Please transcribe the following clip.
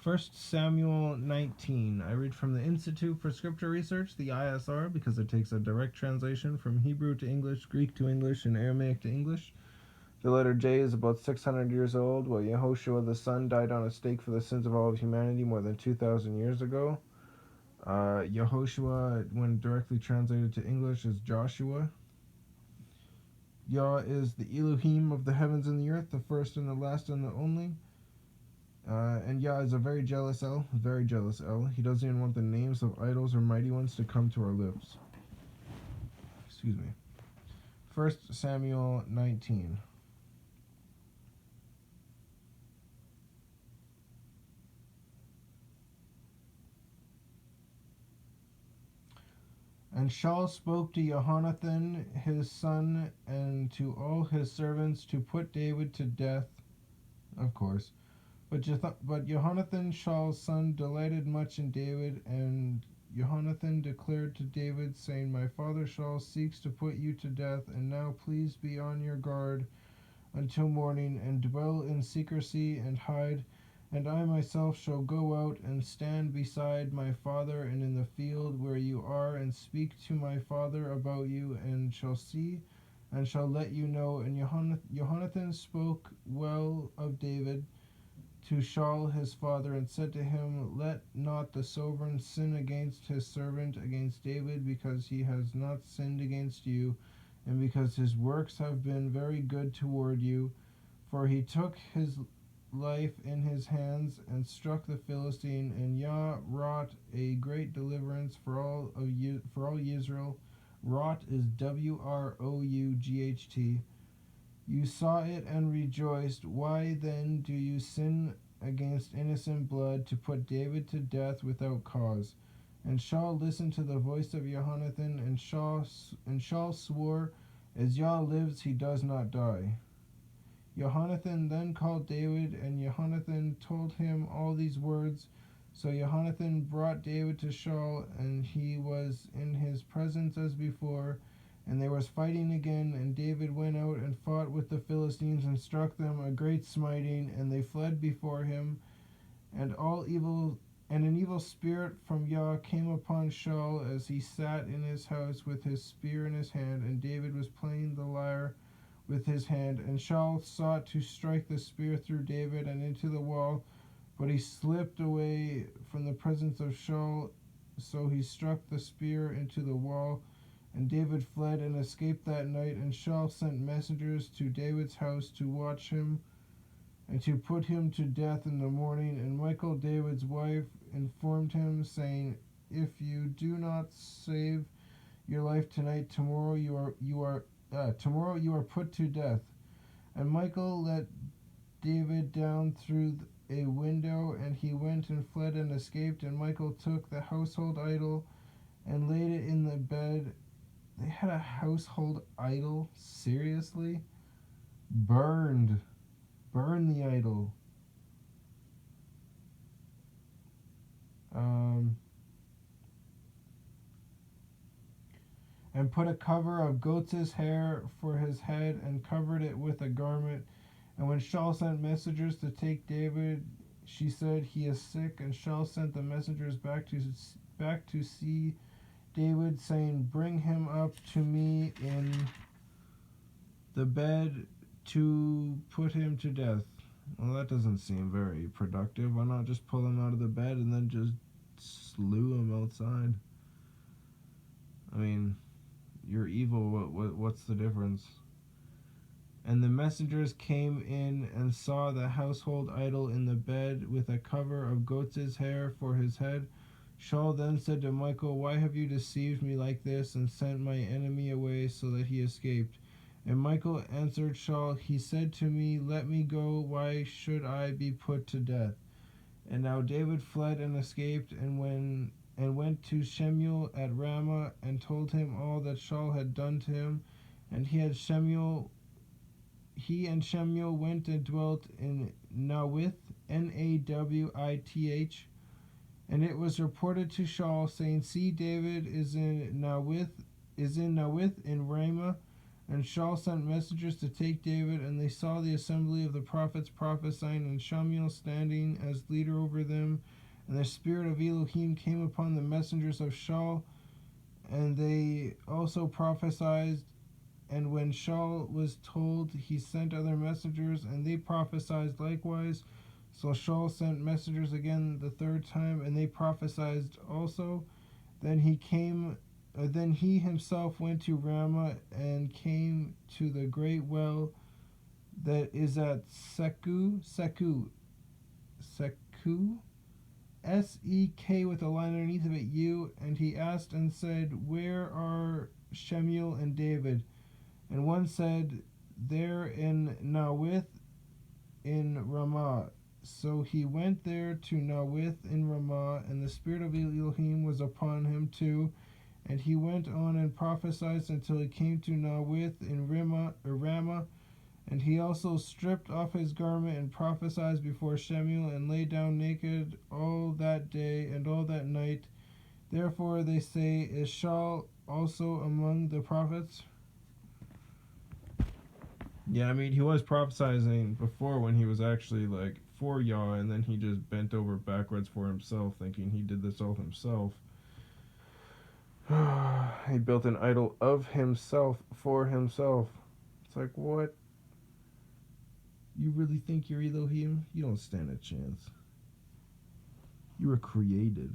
1 Samuel 19. I read from the Institute for Scripture Research, the ISR, because it takes a direct translation from Hebrew to English, Greek to English, and Aramaic to English. The letter J is about 600 years old, while Yehoshua the Son died on a stake for the sins of all of humanity more than 2,000 years ago. Yehoshua, when directly translated to English, is Joshua. Yah is the Elohim of the heavens and the earth, the first and the last and the only. And Yah is a very jealous El. He doesn't even want the names of idols or mighty ones to come to our lips. Excuse me. 1 Samuel 19. And Shaul spoke to Jonathan his son and to all his servants to put David to death, of course. But Jonathan, Shaul's son, delighted much in David, and Jonathan declared to David, saying, My father Shaul seeks to put you to death, and now please be on your guard until morning, and dwell in secrecy and hide. And I myself shall go out and stand beside my father and in the field where you are, and speak to my father about you, and shall see, and shall let you know. And Jonathan spoke well of David to Shaul his father, and said to him, Let not the sovereign sin against his servant, against David, because he has not sinned against you, and because his works have been very good toward you. For he took his life in his hands and struck the Philistine, and Yah wrought a great deliverance for all Israel. Wrought is WROUGHT. You saw it and rejoiced. Why then do you sin against innocent blood to put David to death without cause? And Shaul listened to the voice of Jonathan, and Shaul swore, As Yah lives, he does not die. Jonathan then called David, and Jonathan told him all these words. So Jonathan brought David to Shaul, and he was in his presence as before. And there was fighting again, and David went out and fought with the Philistines and struck them a great smiting, and they fled before him. And an evil spirit from Yah came upon Shaul as he sat in his house with his spear in his hand, and David was playing the lyre with his hand. And Shaul sought to strike the spear through David and into the wall, but he slipped away from the presence of Shaul, so he struck the spear into the wall. And David fled and escaped that night, and Shaul sent messengers to David's house to watch him and to put him to death in the morning. And Michal, David's wife, informed him, saying, If you do not save your life tonight, tomorrow you are put to death. And Michal let David down through a window, and he went and fled and escaped. And Michal took the household idol and laid it in the bed. They had a household idol? Seriously? Burn the idol. And put a cover of goat's hair for his head, and covered it with a garment. And when Shaul sent messengers to take David, she said, He is sick. And Shaul sent the messengers back to see David, saying, Bring him up to me in the bed to put him to death. Well, that doesn't seem very productive. Why not just pull him out of the bed and then just slew him outside? I mean, you're evil. What's the difference? And the messengers came in and saw the household idol in the bed with a cover of goat's hair for his head. Shaul then said to Michal, Why have you deceived me like this and sent my enemy away so that he escaped? And Michal answered Shaul, He said to me, Let me go, why should I be put to death? And now David fled and escaped, and went to Shemuel at Ramah, and told him all that Shaul had done to him. And he and Shemuel went and dwelt in Nawith, Nawith. And it was reported to Shaul, saying, See, David is in Nawith in Ramah. And Shaul sent messengers to take David, and they saw the assembly of the prophets prophesying, and Shamuel standing as leader over them. And the spirit of Elohim came upon the messengers of Shaul, and they also prophesied. And when Shaul was told, he sent other messengers, and they prophesied likewise. So Shaul sent messengers again the third time, and they prophesied also. Then he himself went to Ramah and came to the great well that is at Seku, Sek with a line underneath of it, U. And he asked and said, Where are Shemuel and David? And one said, They're in Nawith in Ramah. So he went there to Nawith in Ramah, and the spirit of Elohim was upon him too. And he went on and prophesied until he came to Nawith in Ramah. And he also stripped off his garment and prophesied before Shemuel, and lay down naked all that day and all that night. Therefore they say, Is Shaul also among the prophets? Yeah, I mean, he was prophesying before when he was actually like for Yah, and then he just bent over backwards for himself, thinking he did this all himself. He built an idol of himself for himself. It's like, what? You really think you're Elohim? You don't stand a chance. You were created.